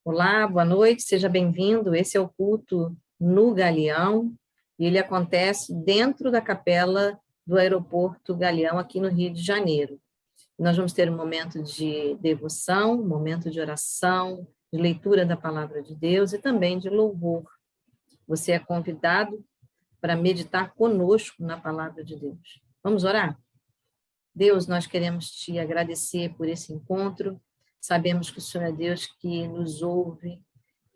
Olá, boa noite, seja bem-vindo. Esse é o culto no Galeão, e ele acontece dentro da capela do aeroporto Galeão, aqui no Rio de Janeiro. Nós vamos ter um momento de devoção, um momento de oração, de leitura da palavra de Deus e também de louvor. Você é convidado para meditar conosco na palavra de Deus. Vamos orar? Deus, nós queremos te agradecer por esse encontro. Sabemos que o Senhor é Deus que nos ouve,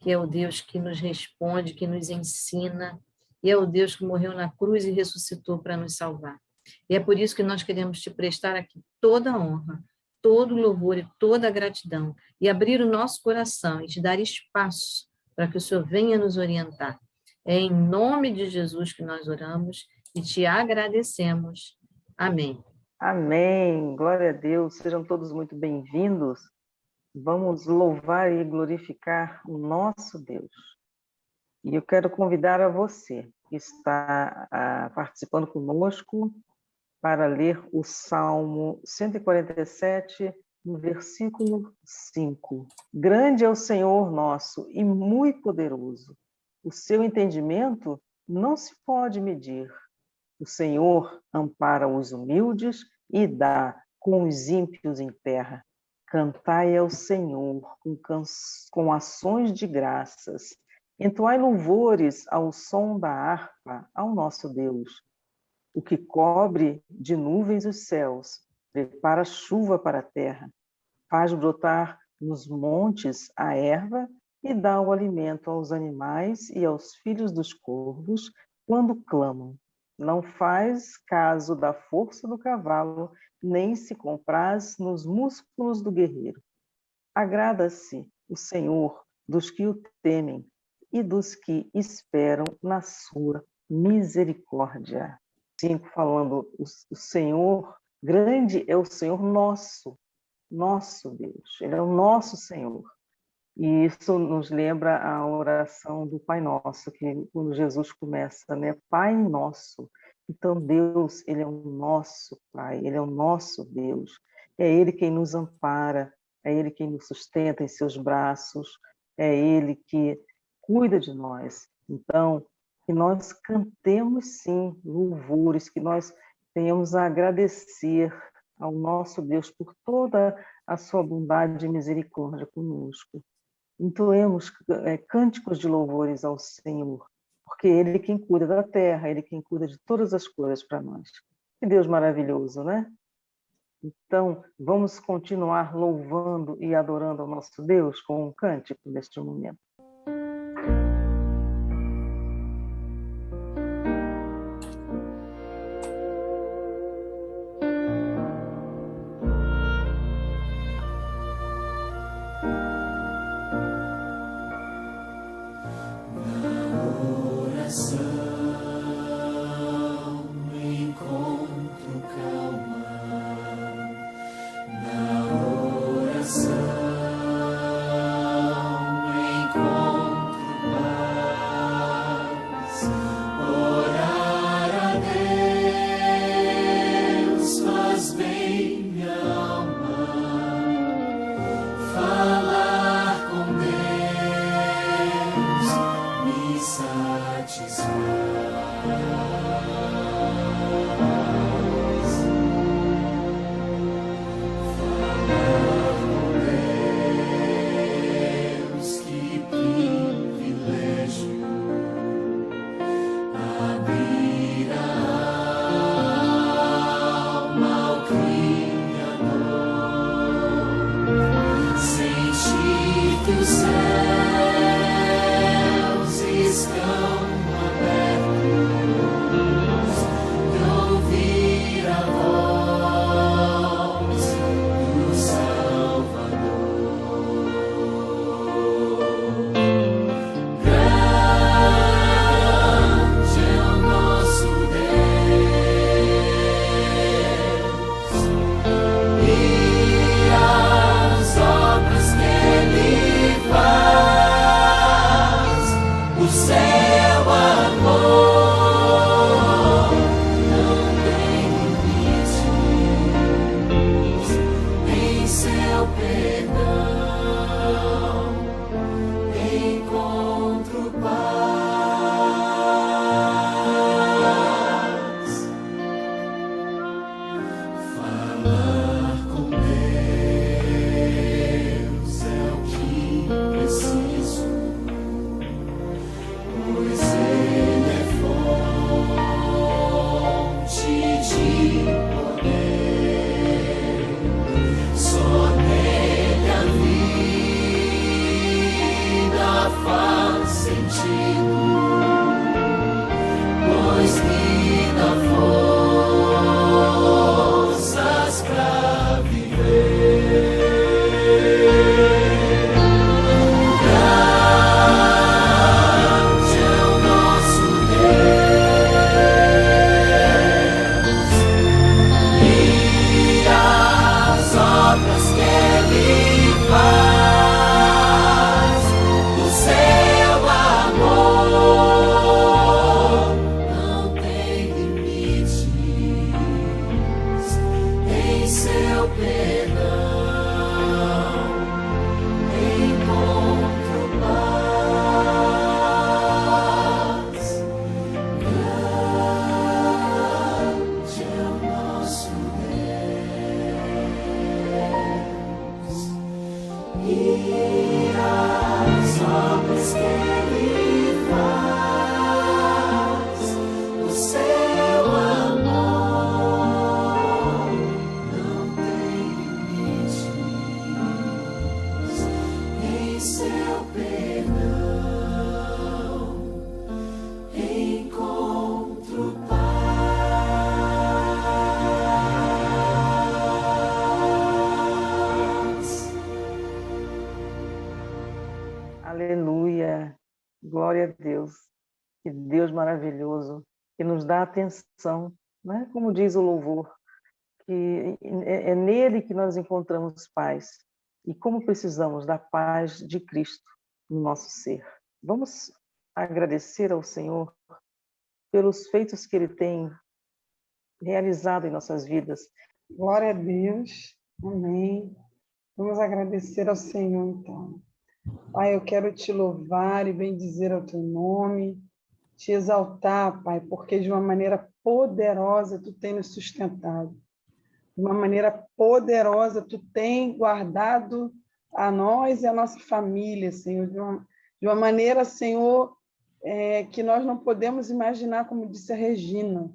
que é o Deus que nos responde, que nos ensina, e é o Deus que morreu na cruz e ressuscitou para nos salvar. E é por isso que nós queremos te prestar aqui toda a honra, todo o louvor e toda a gratidão, e abrir o nosso coração e te dar espaço para que o Senhor venha nos orientar. É em nome de Jesus que nós oramos e te agradecemos. Amém. Amém, glória a Deus, sejam todos muito bem-vindos. Vamos louvar e glorificar o nosso Deus. E eu quero convidar a você que está participando conosco para ler o Salmo 147, no versículo 5. Grande é o Senhor nosso e muito poderoso. O seu entendimento não se pode medir. O Senhor ampara os humildes e dá com os ímpios em terra. Cantai ao Senhor com ações de graças. Entoai louvores ao som da harpa ao nosso Deus. O que cobre de nuvens os céus, prepara chuva para a terra, faz brotar nos montes a erva e dá o alimento aos animais e aos filhos dos corvos quando clamam. Não faz caso da força do cavalo, nem se compraz nos músculos do guerreiro. Agrada-se o Senhor dos que o temem e dos que esperam na sua misericórdia. 5, falando, o Senhor, grande é o Senhor nosso Deus, Ele é o nosso Senhor. E isso nos lembra a oração do Pai Nosso, que quando Jesus começa, né? Pai Nosso. Então Deus, Ele é o nosso Pai, Ele é o nosso Deus. É Ele quem nos ampara, é Ele quem nos sustenta em seus braços, é Ele que cuida de nós. Então, que nós cantemos sim louvores, que nós tenhamos a agradecer ao nosso Deus por toda a sua bondade e misericórdia conosco. Entoemos cânticos de louvores ao Senhor, porque Ele é quem cuida da terra, Ele é quem cuida de todas as coisas para nós. Que Deus maravilhoso, né? Então, vamos continuar louvando e adorando ao nosso Deus com um cântico neste momento. Encontro Aleluia, glória a Deus, que Deus maravilhoso, que nos dá atenção, né? Como diz o louvor, que é nele que nós encontramos paz, e como precisamos da paz de Cristo no nosso ser. Vamos agradecer ao Senhor pelos feitos que Ele tem realizado em nossas vidas. Glória a Deus, amém. Vamos agradecer ao Senhor, então. Pai, eu quero te louvar e bendizer ao teu nome, te exaltar, Pai, porque de uma maneira poderosa tu tem nos sustentado. De uma maneira poderosa tu tem guardado a nós e a nossa família, Senhor. De uma maneira, Senhor, que nós não podemos imaginar, como disse a Regina,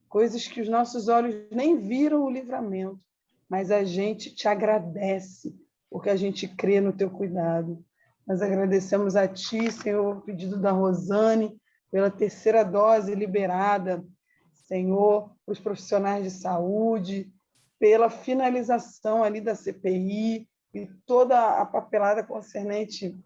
coisas que os nossos olhos nem viram o livramento, mas a gente te agradece, porque a gente crê no teu cuidado. Nós agradecemos a Ti, Senhor, o pedido da Rosane, pela terceira dose liberada, Senhor, os profissionais de saúde, pela finalização ali da CPI e toda a papelada concernente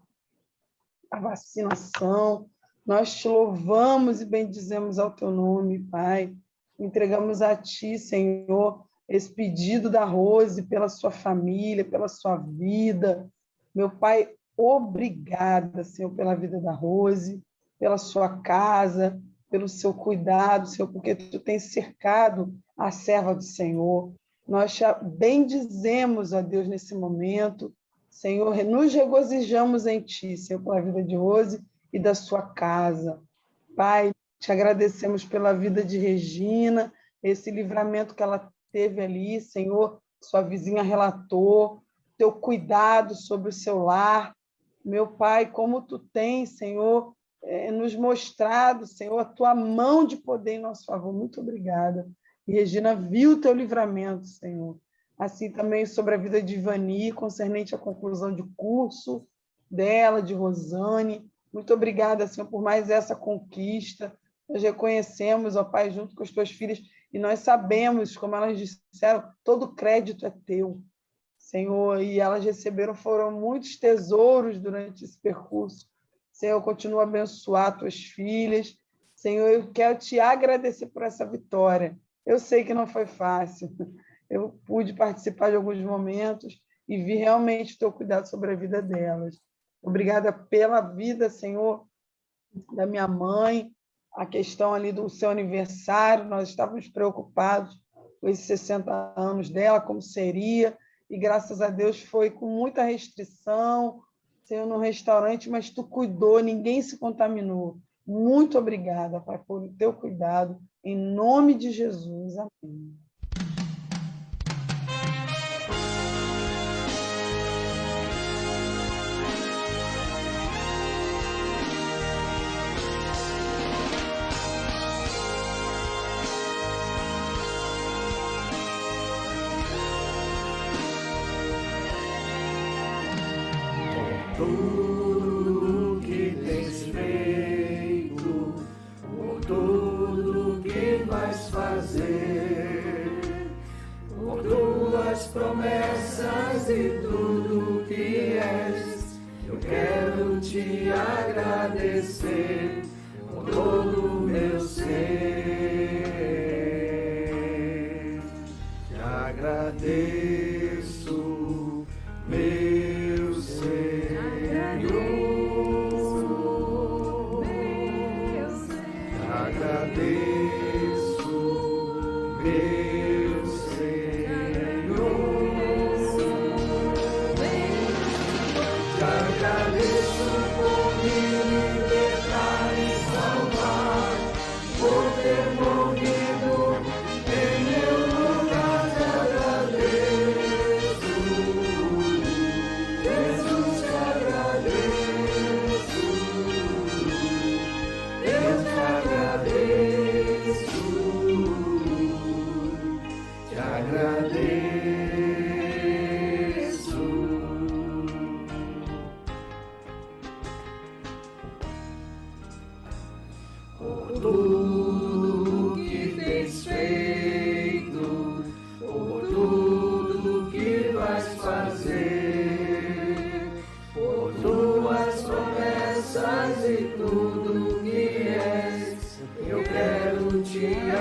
à vacinação. Nós te louvamos e bendizemos ao Teu nome, Pai. Entregamos a Ti, Senhor, esse pedido da Rose pela sua família, pela sua vida. Meu Pai, obrigada, Senhor, pela vida da Rose, pela sua casa, pelo seu cuidado, Senhor, porque Tu tens cercado a serva do Senhor. Nós te bendizemos, ó Deus, nesse momento. Senhor, nos regozijamos em Ti, Senhor, pela vida de Rose e da sua casa. Pai, te agradecemos pela vida de Regina, esse livramento que ela teve ali, Senhor, sua vizinha relatou, teu cuidado sobre o seu lar. Meu Pai, como Tu tens, Senhor, nos mostrado, Senhor, a Tua mão de poder em nosso favor. Muito obrigada. E Regina viu o Teu livramento, Senhor. Assim também sobre a vida de Ivani, concernente à conclusão de curso dela, de Rosane. Muito obrigada, Senhor, por mais essa conquista. Nós reconhecemos, ó Pai, junto com as Tuas filhas, e nós sabemos, como elas disseram, todo crédito é Teu. Senhor, e elas foram muitos tesouros durante esse percurso. Senhor, continua a abençoar tuas filhas. Senhor, eu quero te agradecer por essa vitória. Eu sei que não foi fácil. Eu pude participar de alguns momentos e vi realmente o teu cuidado sobre a vida delas. Obrigada pela vida, Senhor, da minha mãe, a questão ali do seu aniversário. Nós estávamos preocupados com esses 60 anos dela, como seria. E, graças a Deus, foi com muita restrição, Senhor, no restaurante, mas Tu cuidou, ninguém se contaminou. Muito obrigada, Pai, por o Teu cuidado. Em nome de Jesus. Amém. Tudo que tens feito, por tudo que vais fazer, por tuas promessas e tudo que és, eu quero te agradecer com todo o meu ser. Te agradeço, meu Senhor. Agradeço, meu Senhor.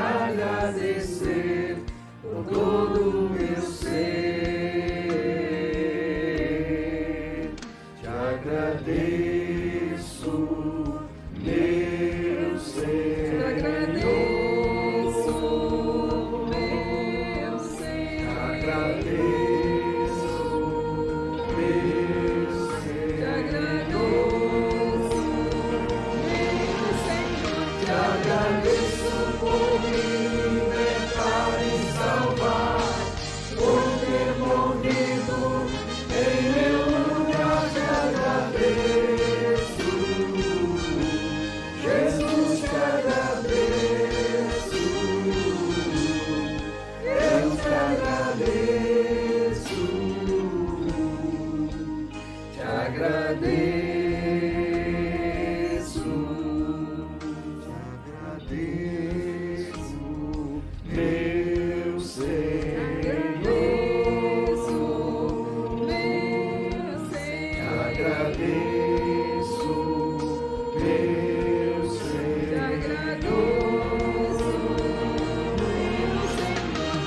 agradecer por todo o meu ser. Te agradeço, meu Senhor. Te agradeço, meu Senhor. Te agradeço, meu Senhor. Te agradeço, meu Senhor. Te agradeço por me libertar e salvar, por ter morrido em meu lugar. Te agradeço, Jesus, te agradeço, eu te agradeço, te agradeço, meu Senhor. Te agradeço, meu Senhor.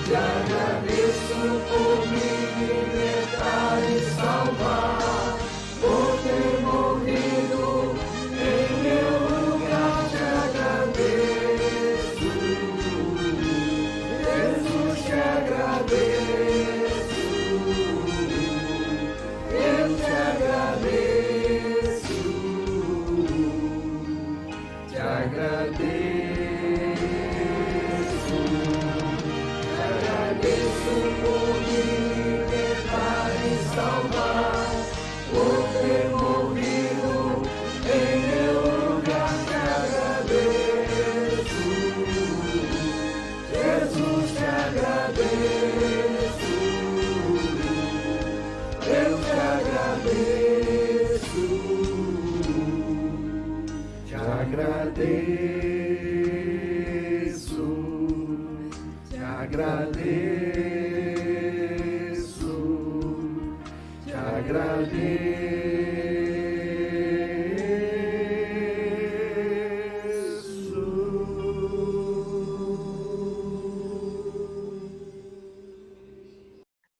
Te agradeço por me libertar e salvar, por ter morrido em meu lugar. Te agradeço, Jesus, te agradeço, eu te agradeço, te agradeço por me libertar e salvar, por ter morrido em meu lugar. Te agradeço, Jesus, te agradeço, eu te agradeço, te agradeço, te agradeço, te agradeço.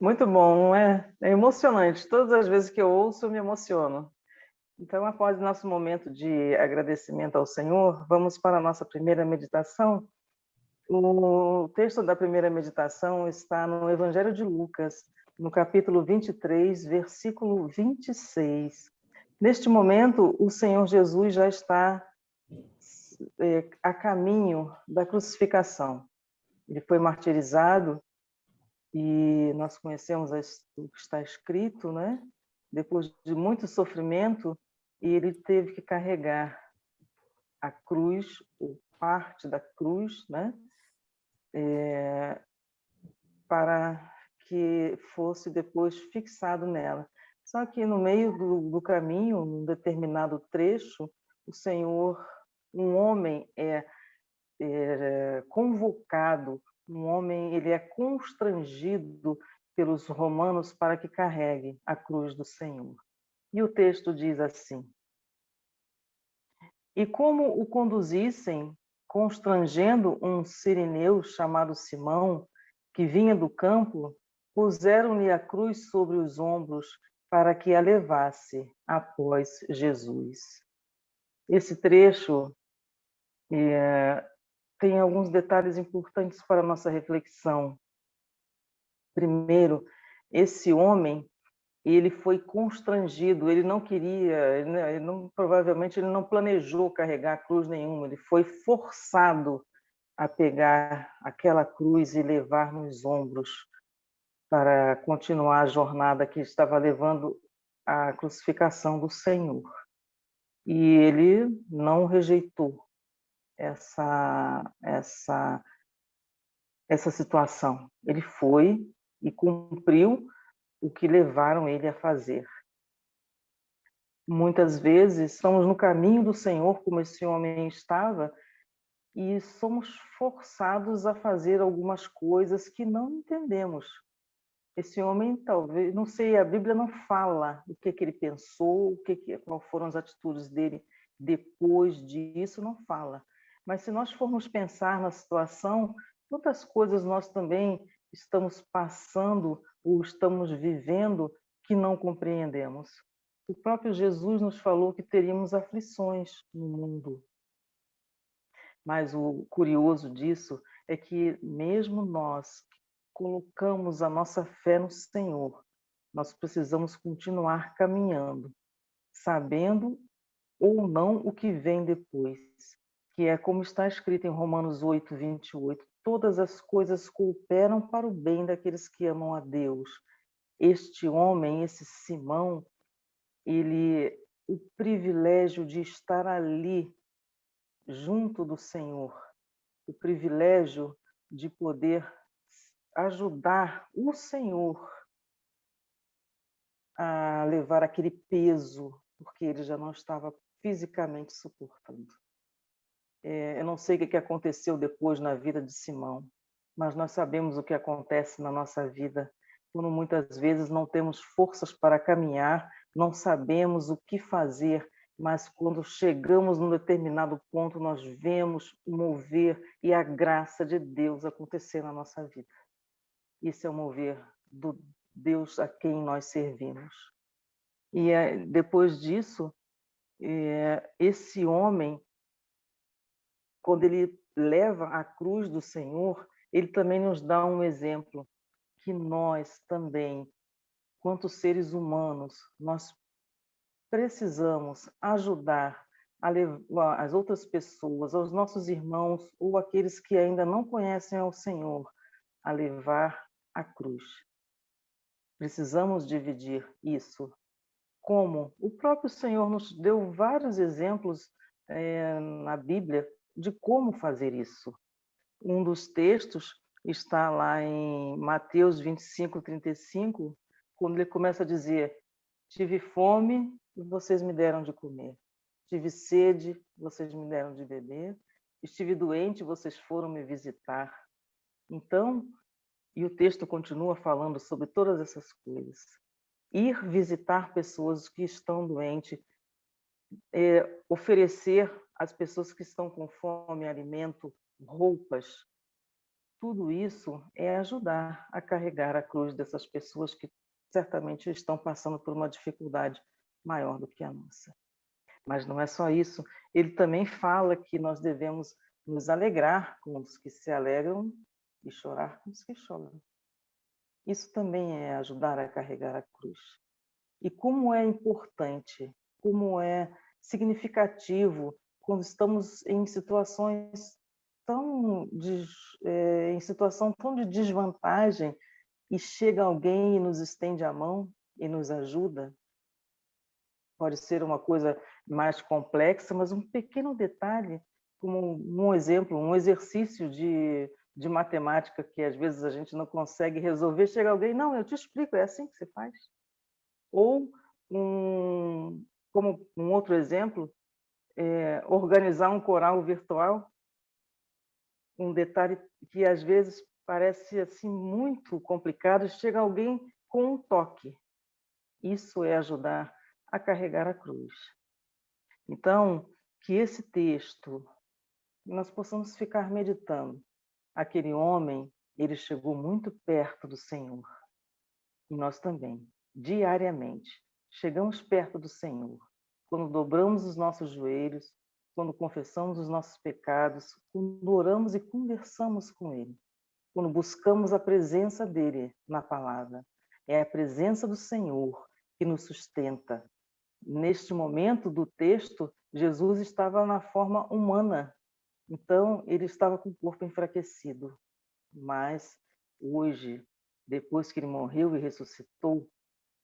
Muito bom, não é? É emocionante. Todas as vezes que eu ouço, eu me emociono. Então, após o nosso momento de agradecimento ao Senhor, vamos para a nossa primeira meditação. O texto da primeira meditação está no Evangelho de Lucas, no capítulo 23, versículo 26. Neste momento, o Senhor Jesus já está a caminho da crucificação. Ele foi martirizado e nós conhecemos o que está escrito, né? Depois de muito sofrimento, ele teve que carregar a cruz, ou parte da cruz, né? Para que fosse depois fixado nela. Só que no meio do caminho, num determinado trecho, o Senhor, um homem é convocado, um homem ele é constrangido pelos romanos para que carregue a cruz do Senhor. E o texto diz assim: e como o conduzissem, constrangendo um sirineu chamado Simão, que vinha do campo, puseram-lhe a cruz sobre os ombros para que a levasse após Jesus. Esse trecho tem alguns detalhes importantes para a nossa reflexão. Primeiro, esse homem, ele foi constrangido, ele não queria, provavelmente ele não planejou carregar cruz nenhuma, ele foi forçado a pegar aquela cruz e levar nos ombros para continuar a jornada que estava levando à crucificação do Senhor. E ele não rejeitou essa situação. Ele foi e cumpriu o que levaram ele a fazer. Muitas vezes estamos no caminho do Senhor, como esse homem estava, e somos forçados a fazer algumas coisas que não entendemos. Esse homem, talvez, não sei, a Bíblia não fala o que ele pensou, quais foram as atitudes dele depois disso, não fala. Mas se nós formos pensar na situação, quantas coisas nós também estamos passando ou estamos vivendo que não compreendemos. O próprio Jesus nos falou que teríamos aflições no mundo. Mas o curioso disso é que mesmo nós que colocamos a nossa fé no Senhor, nós precisamos continuar caminhando, sabendo ou não o que vem depois, que é como está escrito em Romanos 8, 28, todas as coisas cooperam para o bem daqueles que amam a Deus. Este homem, esse Simão, o privilégio de estar ali junto do Senhor, o privilégio de poder ajudar o Senhor a levar aquele peso, porque ele já não estava fisicamente suportando. Eu não sei o que aconteceu depois na vida de Simão, mas nós sabemos o que acontece na nossa vida, quando muitas vezes não temos forças para caminhar, não sabemos o que fazer, mas quando chegamos num determinado ponto, nós vemos o mover e a graça de Deus acontecer na nossa vida. Isso é o mover do Deus a quem nós servimos. E depois disso, esse homem, quando ele leva a cruz do Senhor, ele também nos dá um exemplo que nós também, quanto seres humanos, nós precisamos ajudar as outras pessoas, aos nossos irmãos ou aqueles que ainda não conhecem ao Senhor, a levar a cruz. Precisamos dividir isso. Como? O próprio Senhor nos deu vários exemplos na Bíblia de como fazer isso. Um dos textos está lá em Mateus 25, 35, quando ele começa a dizer: tive fome e vocês me deram de comer. Tive sede, vocês me deram de beber. Estive doente, vocês foram me visitar. Então, e o texto continua falando sobre todas essas coisas. Ir visitar pessoas que estão doentes, oferecer às pessoas que estão com fome alimento, roupas, tudo isso é ajudar a carregar a cruz dessas pessoas que certamente estão passando por uma dificuldade maior do que a nossa. Mas não é só isso, ele também fala que nós devemos nos alegrar com os que se alegram e chorar com os que choram. Isso também é ajudar a carregar a cruz. E como é importante, como é significativo quando estamos em situações em situação tão de desvantagem e chega alguém e nos estende a mão e nos ajuda. Pode ser uma coisa mais complexa, mas um pequeno detalhe, como um exemplo, um exercício de matemática que às vezes a gente não consegue resolver, chega alguém, não, eu te explico, é assim que você faz. Ou, como um outro exemplo, organizar um coral virtual, um detalhe que às vezes parece assim muito complicado, chega alguém com um toque. Isso é ajudar a carregar a cruz. Então, que esse texto, nós possamos ficar meditando. Aquele homem, ele chegou muito perto do Senhor. E nós também, diariamente, chegamos perto do Senhor. Quando dobramos os nossos joelhos, quando confessamos os nossos pecados, quando oramos e conversamos com Ele, quando buscamos a presença dEle na palavra. É a presença do Senhor que nos sustenta. Neste momento do texto, Jesus estava na forma humana, então ele estava com o corpo enfraquecido. Mas hoje, depois que ele morreu e ressuscitou,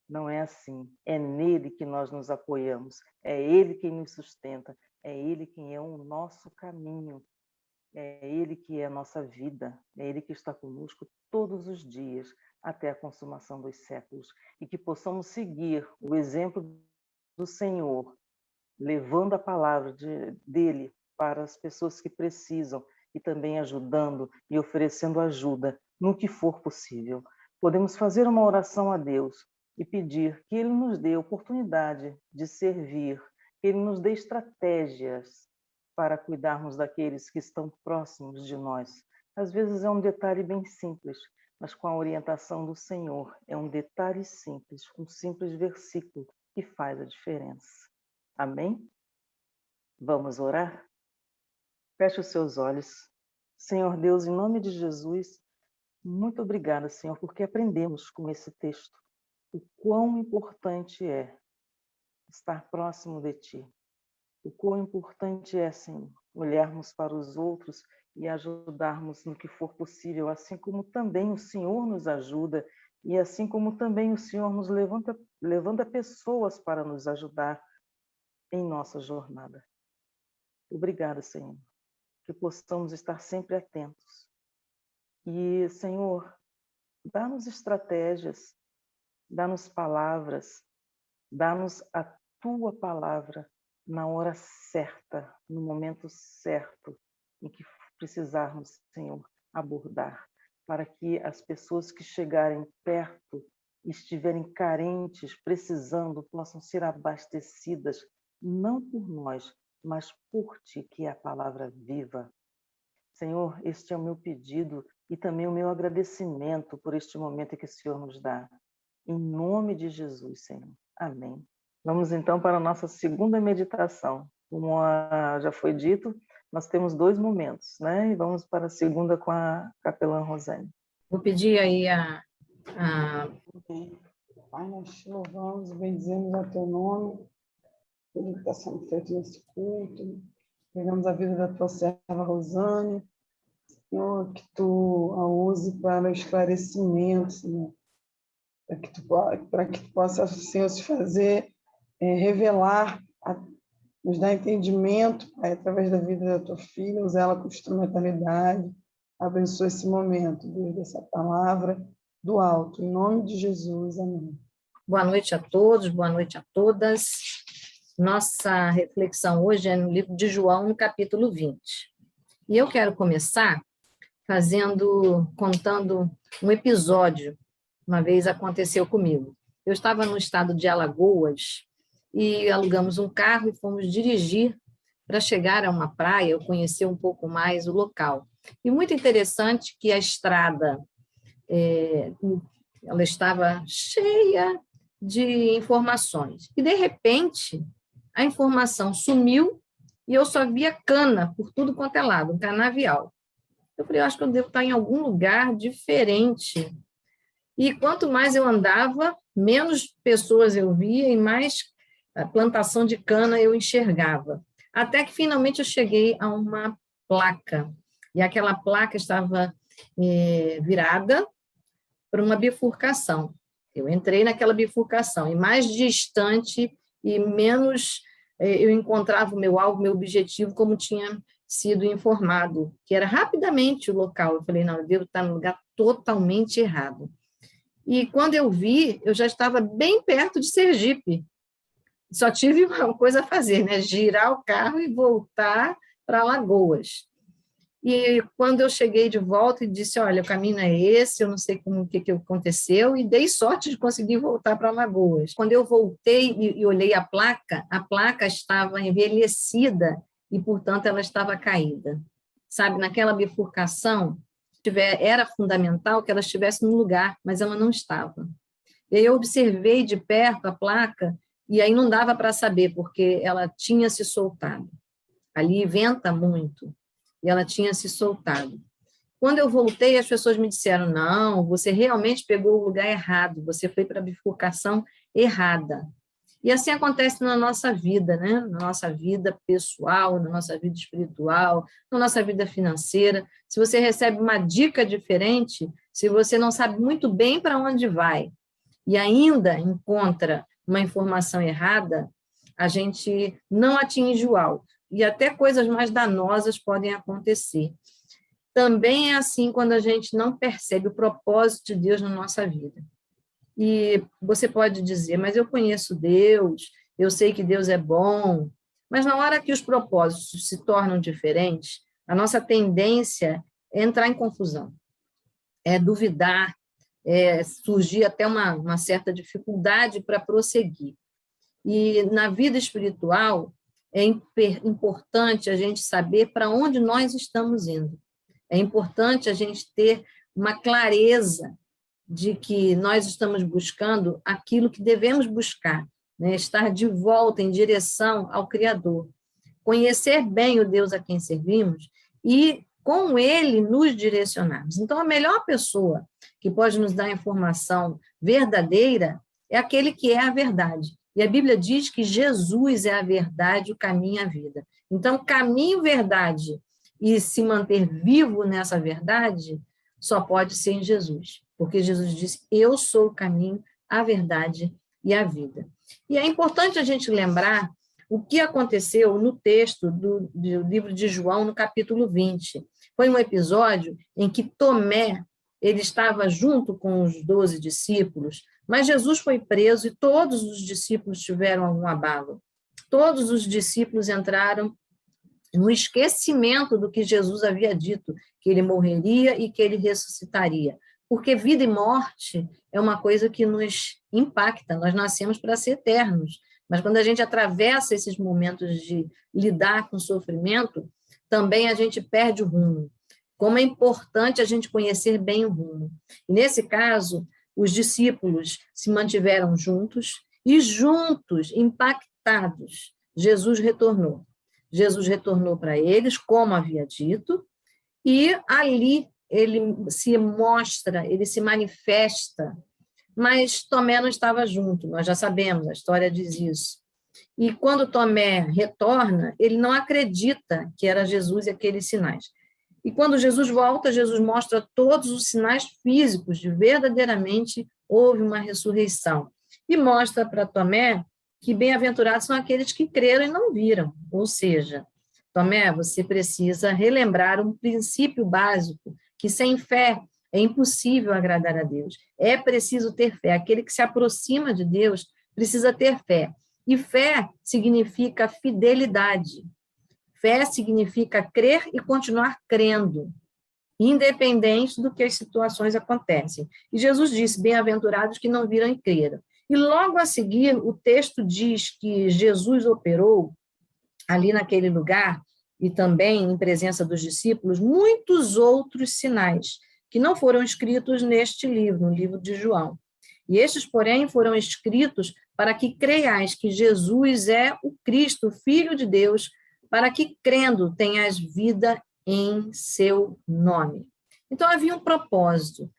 não é assim. É nele que nós nos apoiamos. É ele quem nos sustenta. É ele quem é o nosso caminho. É ele que é a nossa vida. É ele que está conosco todos os dias até a consumação dos séculos. E que possamos seguir o exemplo do Senhor, levando a palavra dele para as pessoas que precisam e também ajudando e oferecendo ajuda no que for possível. Podemos fazer uma oração a Deus e pedir que Ele nos dê oportunidade de servir, que Ele nos dê estratégias para cuidarmos daqueles que estão próximos de nós. Às vezes é um detalhe bem simples, mas com a orientação do Senhor, é um detalhe simples, um simples versículo que faz a diferença. Amém? Vamos orar? Feche os seus olhos. Senhor Deus, em nome de Jesus, muito obrigada, Senhor, porque aprendemos com esse texto o quão importante é estar próximo de Ti. O quão importante é, Senhor, olharmos para os outros e ajudarmos no que for possível, assim como também o Senhor nos ajuda e assim como também o Senhor nos levanta pessoas para nos ajudar em nossa jornada. Obrigada, Senhor, que possamos estar sempre atentos. E, Senhor, dá-nos estratégias, dá-nos palavras, dá-nos a Tua palavra na hora certa, no momento certo, em que precisarmos, Senhor, abordar, para que as pessoas que chegarem perto e estiverem carentes, precisando, possam ser abastecidas, não por nós, mas por Ti, que é a palavra viva. Senhor, este é o meu pedido e também o meu agradecimento por este momento que o Senhor nos dá. Em nome de Jesus, Senhor. Amém. Vamos então para a nossa segunda meditação. Como já foi dito, nós temos 2 momentos, né? E vamos para a segunda com a capelã Rosane. Vou pedir aí a Amém. Pai, nós te louvamos e bendizemos ao teu nome, tudo que está sendo feito nesse culto. Pegamos a vida da tua serva Rosane, Senhor, que tu a use para esclarecimento, Senhor, para que tu possa, Senhor, se fazer, revelar, nos dar entendimento, Pai, através da vida da tua filha, usa ela com instrumentalidade. Abençoa esse momento, Deus, dessa palavra do alto, em nome de Jesus, amém. boa noite a todos, boa noite a todas. Nossa reflexão hoje é no livro de João, no capítulo 20. E eu quero começar contando um episódio, uma vez aconteceu comigo. Eu estava no estado de Alagoas e alugamos um carro e fomos dirigir para chegar a uma praia, eu conhecer um pouco mais o local. E muito interessante que a estrada, ela estava cheia de informações. E, de repente, a informação sumiu e eu só via cana por tudo quanto é lado, um canavial. Eu falei, eu acho que eu devo estar em algum lugar diferente. E quanto mais eu andava, menos pessoas eu via e mais a plantação de cana eu enxergava. Até que, finalmente, eu cheguei a uma placa. E aquela placa estava virada para uma bifurcação. Eu entrei naquela bifurcação, e mais distante e menos eu encontrava o meu alvo, meu objetivo, como tinha sido informado, que era rapidamente o local. Eu falei, não, eu devo estar no lugar totalmente errado. E quando eu vi, eu já estava bem perto de Sergipe. Só tive uma coisa a fazer, né? Girar o carro e voltar para Alagoas. E quando eu cheguei de volta e disse, olha, o caminho é esse, eu não sei o que aconteceu, e dei sorte de conseguir voltar para Alagoas. Quando eu voltei e olhei a placa estava envelhecida e, portanto, ela estava caída. Sabe, naquela bifurcação, era fundamental que ela estivesse no lugar, mas ela não estava. E aí eu observei de perto a placa, e aí não dava para saber, porque ela tinha se soltado. Ali venta muito. E ela tinha se soltado. Quando eu voltei, as pessoas me disseram, não, você realmente pegou o lugar errado, você foi para a bifurcação errada. E assim acontece na nossa vida, né? Na nossa vida pessoal, na nossa vida espiritual, na nossa vida financeira. Se você recebe uma dica diferente, se você não sabe muito bem para onde vai e ainda encontra uma informação errada, a gente não atinge o alvo. E até coisas mais danosas podem acontecer. Também é assim quando a gente não percebe o propósito de Deus na nossa vida. E você pode dizer, mas eu conheço Deus, eu sei que Deus é bom, mas na hora que os propósitos se tornam diferentes, a nossa tendência é entrar em confusão, é duvidar, é surgir até uma certa dificuldade para prosseguir. E na vida espiritual, é importante a gente saber para onde nós estamos indo. É importante a gente ter uma clareza de que nós estamos buscando aquilo que devemos buscar, né? Estar de volta em direção ao Criador. Conhecer bem o Deus a quem servimos e, com Ele, nos direcionarmos. Então, a melhor pessoa que pode nos dar informação verdadeira é aquele que é a verdade. E a Bíblia diz que Jesus é a verdade, o caminho e a vida. Então, caminho, verdade e se manter vivo nessa verdade só pode ser em Jesus. Porque Jesus disse, eu sou o caminho, a verdade e a vida. E é importante a gente lembrar o que aconteceu no texto do livro de João, no capítulo 20. Foi um episódio em que Tomé, ele estava junto com os 12 discípulos, mas Jesus foi preso e todos os discípulos tiveram algum abalo. Todos os discípulos entraram no esquecimento do que Jesus havia dito, que ele morreria e que ele ressuscitaria. Porque vida e morte é uma coisa que nos impacta, nós nascemos para ser eternos, mas quando a gente atravessa esses momentos de lidar com o sofrimento, também a gente perde o rumo. Como é importante a gente conhecer bem o rumo. E nesse caso, os discípulos se mantiveram juntos e juntos, impactados, Jesus retornou. Jesus retornou para eles, como havia dito, e ali ele se mostra, ele se manifesta, mas Tomé não estava junto, nós já sabemos, a história diz isso. E quando Tomé retorna, ele não acredita que era Jesus e aqueles sinais. E quando Jesus volta, Jesus mostra todos os sinais físicos de verdadeiramente houve uma ressurreição. E mostra para Tomé que bem-aventurados são aqueles que creram e não viram. Ou seja, Tomé, você precisa relembrar um princípio básico, que sem fé é impossível agradar a Deus. É preciso ter fé. Aquele que se aproxima de Deus precisa ter fé. E fé significa fidelidade. Fé significa crer e continuar crendo, independente do que as situações acontecem. E Jesus disse, bem-aventurados que não viram e creram. E logo a seguir, o texto diz que Jesus operou ali naquele lugar, e também em presença dos discípulos, muitos outros sinais, que não foram escritos neste livro, no livro de João. E estes, porém, foram escritos para que creiais que Jesus é o Cristo, o Filho de Deus, para que, crendo, tenhas vida em seu nome. Então, havia um propósito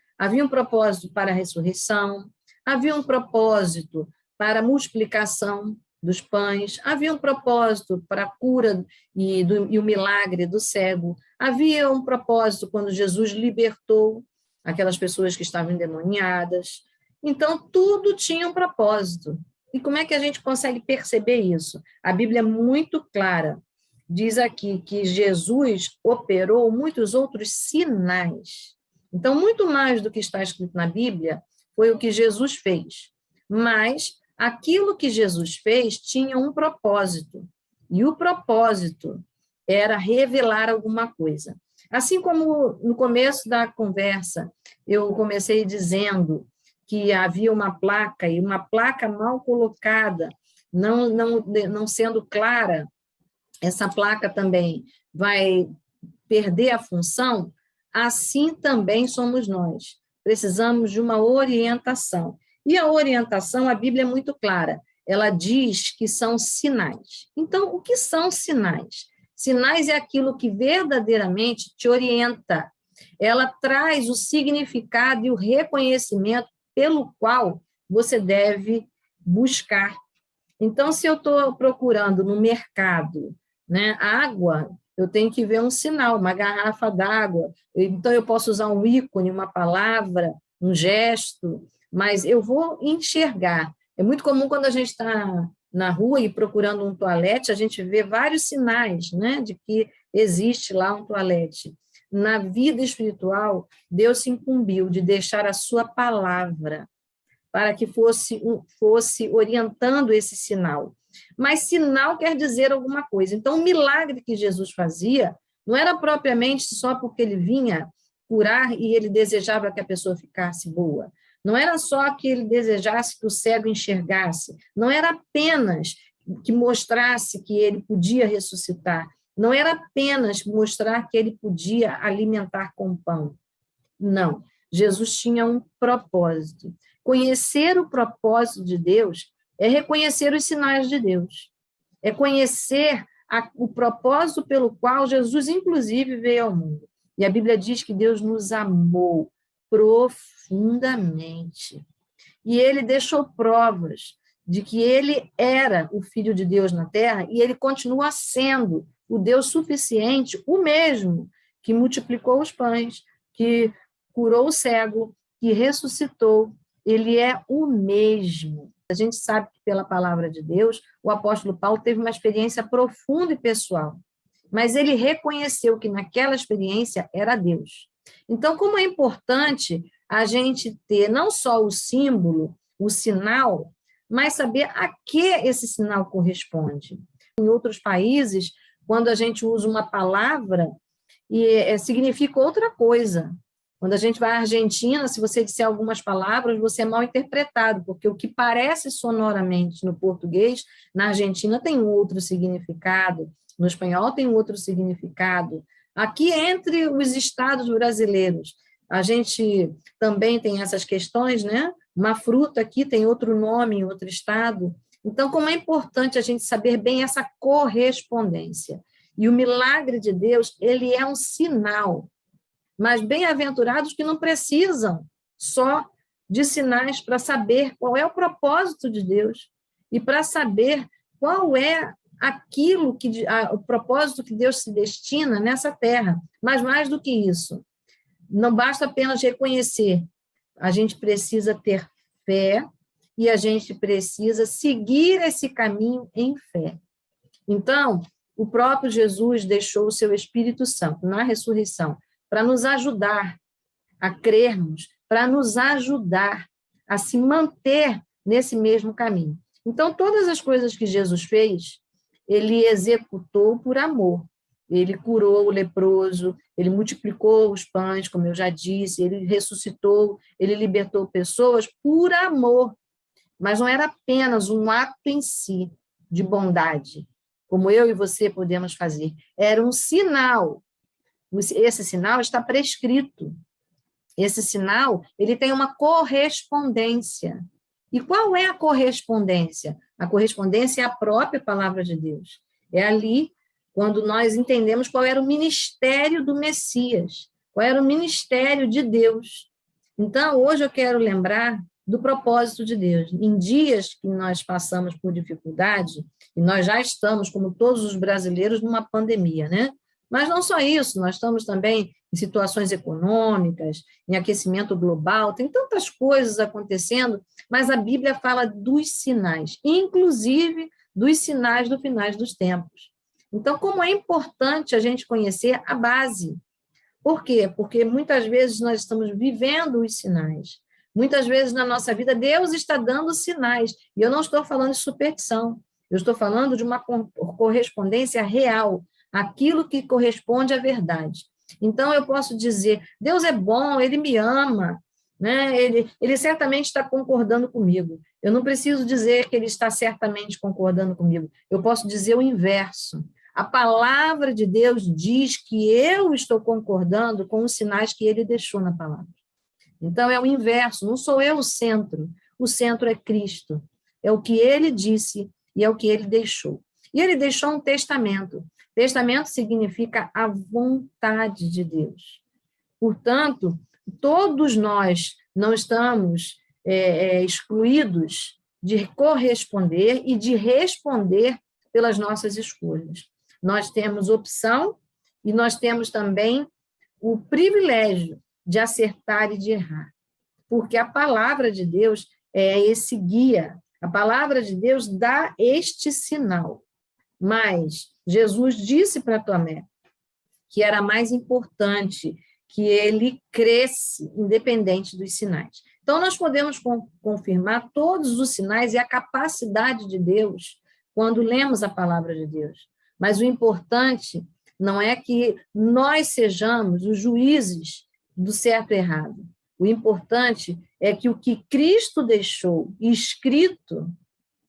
para a ressurreição, havia um propósito para a multiplicação dos pães, havia um propósito para a cura e o milagre do cego, havia um propósito quando Jesus libertou aquelas pessoas que estavam endemoniadas. Então, tudo tinha um propósito. E como é que a gente consegue perceber isso? A Bíblia é muito clara. Diz aqui que Jesus operou muitos outros sinais. Então, muito mais do que está escrito na Bíblia foi o que Jesus fez. Mas aquilo que Jesus fez tinha um propósito. E o propósito era revelar alguma coisa. Assim como no começo da conversa, eu comecei dizendo que havia uma placa, e uma placa mal colocada, não sendo clara, essa placa também vai perder a função, assim também somos nós. Precisamos de uma orientação. E a orientação, a Bíblia é muito clara, ela diz que são sinais. Então, o que são sinais? Sinais é aquilo que verdadeiramente te orienta. Ela traz o significado e o reconhecimento pelo qual você deve buscar. Então, se eu estou procurando no mercado, né, água, eu tenho que ver um sinal, uma garrafa d'água. Então, eu posso usar um ícone, uma palavra, um gesto, mas eu vou enxergar. É muito comum quando a gente está na rua e procurando um toalete, a gente vê vários sinais, né, de que existe lá um toalete. Na vida espiritual, Deus se incumbiu de deixar a sua palavra para que fosse orientando esse sinal. Mas sinal quer dizer alguma coisa. Então, o milagre que Jesus fazia não era propriamente só porque ele vinha curar e ele desejava que a pessoa ficasse boa. Não era só que ele desejasse que o cego enxergasse. Não era apenas que mostrasse que ele podia ressuscitar. Não era apenas mostrar que ele podia alimentar com pão. Não. Jesus tinha um propósito. Conhecer o propósito de Deus é reconhecer os sinais de Deus. É conhecer o propósito pelo qual Jesus, inclusive, veio ao mundo. E a Bíblia diz que Deus nos amou profundamente. E ele deixou provas de que ele era o Filho de Deus na Terra e ele continua sendo o Deus suficiente, o mesmo que multiplicou os pães, que curou o cego, que ressuscitou. Ele é o mesmo. A gente sabe que, pela palavra de Deus, o apóstolo Paulo teve uma experiência profunda e pessoal, mas ele reconheceu que naquela experiência era Deus. Então, como é importante a gente ter não só o símbolo, o sinal, mas saber a que esse sinal corresponde. Em outros países, quando a gente usa uma palavra, significa outra coisa. Quando a gente vai à Argentina, se você disser algumas palavras, você é mal interpretado, porque o que parece sonoramente no português, na Argentina tem um outro significado, no espanhol tem um outro significado. Aqui, entre os estados brasileiros, a gente também tem essas questões, né? Uma fruta aqui tem outro nome em outro estado. Então, como é importante a gente saber bem essa correspondência. E o milagre de Deus, ele é um sinal. Mas bem-aventurados que não precisam só de sinais para saber qual é o propósito de Deus e para saber qual é o propósito que Deus se destina nessa terra. Mas mais do que isso, não basta apenas reconhecer, a gente precisa ter fé e a gente precisa seguir esse caminho em fé. Então, o próprio Jesus deixou o seu Espírito Santo na ressurreição para nos ajudar a crermos, para nos ajudar a se manter nesse mesmo caminho. Então, todas as coisas que Jesus fez, ele executou por amor. Ele curou o leproso, ele multiplicou os pães, como eu já disse, ele ressuscitou, ele libertou pessoas por amor. Mas não era apenas um ato em si de bondade, como eu e você podemos fazer. Era um sinal. Esse sinal está prescrito. Esse sinal, ele tem uma correspondência. E qual é a correspondência? A correspondência é a própria palavra de Deus. É ali quando nós entendemos qual era o ministério do Messias, qual era o ministério de Deus. Então, hoje eu quero lembrar do propósito de Deus. Em dias que nós passamos por dificuldade, e nós já estamos, como todos os brasileiros, numa pandemia, né? Mas não só isso, nós estamos também em situações econômicas, em aquecimento global, tem tantas coisas acontecendo, mas a Bíblia fala dos sinais, inclusive dos sinais do final dos tempos. Então, como é importante a gente conhecer a base. Por quê? Porque muitas vezes nós estamos vivendo os sinais. Muitas vezes na nossa vida, Deus está dando sinais. E eu não estou falando de superstição, eu estou falando de uma correspondência real, aquilo que corresponde à verdade. Então, eu posso dizer, Deus é bom, Ele me ama, né? Ele certamente está concordando comigo. Eu não preciso dizer que Ele está certamente concordando comigo. Eu posso dizer o inverso. A palavra de Deus diz que eu estou concordando com os sinais que Ele deixou na palavra. Então, é o inverso, não sou eu o centro é Cristo. É o que Ele disse e é o que Ele deixou. E Ele deixou um testamento. Testamento significa a vontade de Deus. Portanto, todos nós não estamos excluídos de corresponder e de responder pelas nossas escolhas. Nós temos opção e nós temos também o privilégio de acertar e de errar, porque a palavra de Deus é esse guia, a palavra de Deus dá este sinal. Mas Jesus disse para Tomé que era mais importante que ele cresce independente dos sinais. Então, nós podemos confirmar todos os sinais e a capacidade de Deus quando lemos a palavra de Deus. Mas o importante não é que nós sejamos os juízes do certo e errado. O importante é que o que Cristo deixou escrito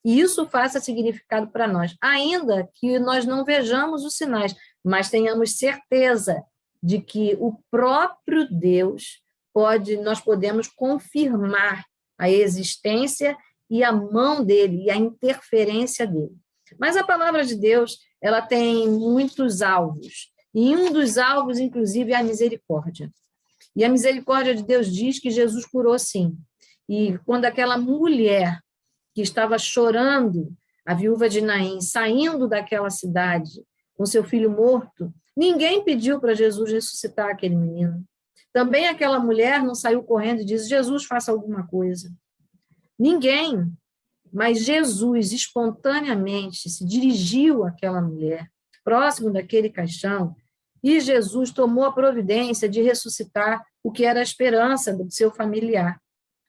E isso faça significado para nós, ainda que nós não vejamos os sinais, mas tenhamos certeza de que o próprio Deus nós podemos confirmar a existência e a mão dele, e a interferência dele. Mas a palavra de Deus, ela tem muitos alvos, e um dos alvos, inclusive, é a misericórdia. E a misericórdia de Deus diz que Jesus curou sim. E quando aquela mulher que estava chorando, a viúva de Naim, saindo daquela cidade com seu filho morto, ninguém pediu para Jesus ressuscitar aquele menino. Também aquela mulher não saiu correndo e disse, Jesus, faça alguma coisa. Ninguém, mas Jesus espontaneamente se dirigiu àquela mulher, próximo daquele caixão, e Jesus tomou a providência de ressuscitar o que era a esperança do seu familiar.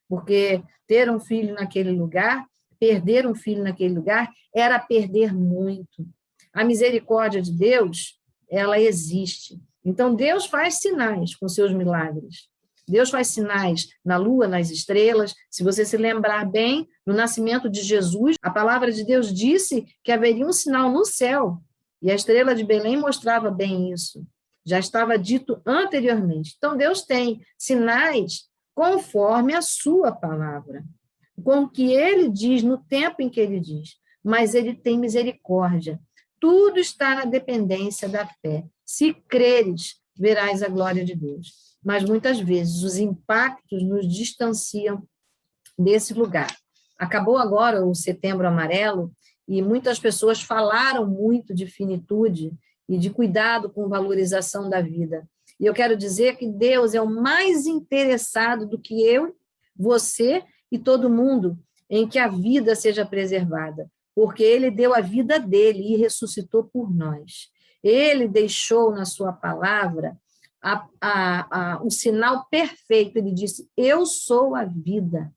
Porque ter um filho naquele lugar, perder um filho naquele lugar, era perder muito. A misericórdia de Deus, ela existe. Então, Deus faz sinais com seus milagres. Deus faz sinais na lua, nas estrelas. Se você se lembrar bem, no nascimento de Jesus, a palavra de Deus disse que haveria um sinal no céu. E a estrela de Belém mostrava bem isso. Já estava dito anteriormente. Então, Deus tem sinais conforme a sua palavra, com o que ele diz no tempo em que ele diz, mas ele tem misericórdia. Tudo está na dependência da fé. Se creres, verás a glória de Deus. Mas muitas vezes os impactos nos distanciam desse lugar. Acabou agora o Setembro Amarelo e muitas pessoas falaram muito de finitude e de cuidado com valorização da vida. E eu quero dizer que Deus é o mais interessado do que eu, você e todo mundo em que a vida seja preservada, porque ele deu a vida dele e ressuscitou por nós. Ele deixou na sua palavra o sinal perfeito, ele disse, eu sou a vida,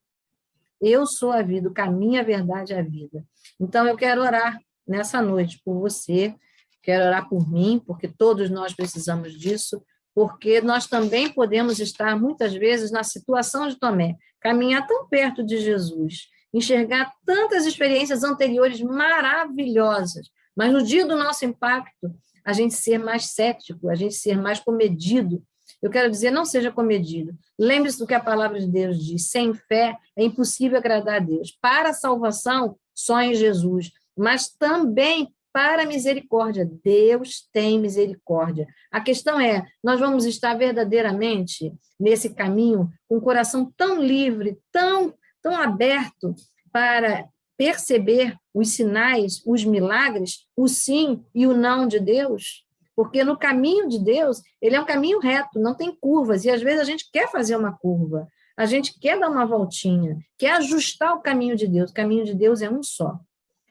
o caminho, a verdade e a vida. Então, eu quero orar nessa noite por você, quero orar por mim, porque todos nós precisamos disso, porque nós também podemos estar, muitas vezes, na situação de Tomé, caminhar tão perto de Jesus, enxergar tantas experiências anteriores maravilhosas, mas no dia do nosso impacto, a gente ser mais cético, a gente ser mais comedido. Eu quero dizer, não seja comedido. Lembre-se do que a palavra de Deus diz, sem fé é impossível agradar a Deus. Para a salvação, só em Jesus, mas também para a misericórdia. Deus tem misericórdia. A questão é, nós vamos estar verdadeiramente nesse caminho com o coração tão livre, tão aberto para perceber os sinais, os milagres, o sim e o não de Deus? Porque no caminho de Deus, ele é um caminho reto, não tem curvas, e às vezes a gente quer fazer uma curva, a gente quer dar uma voltinha, quer ajustar o caminho de Deus. O caminho de Deus é um só,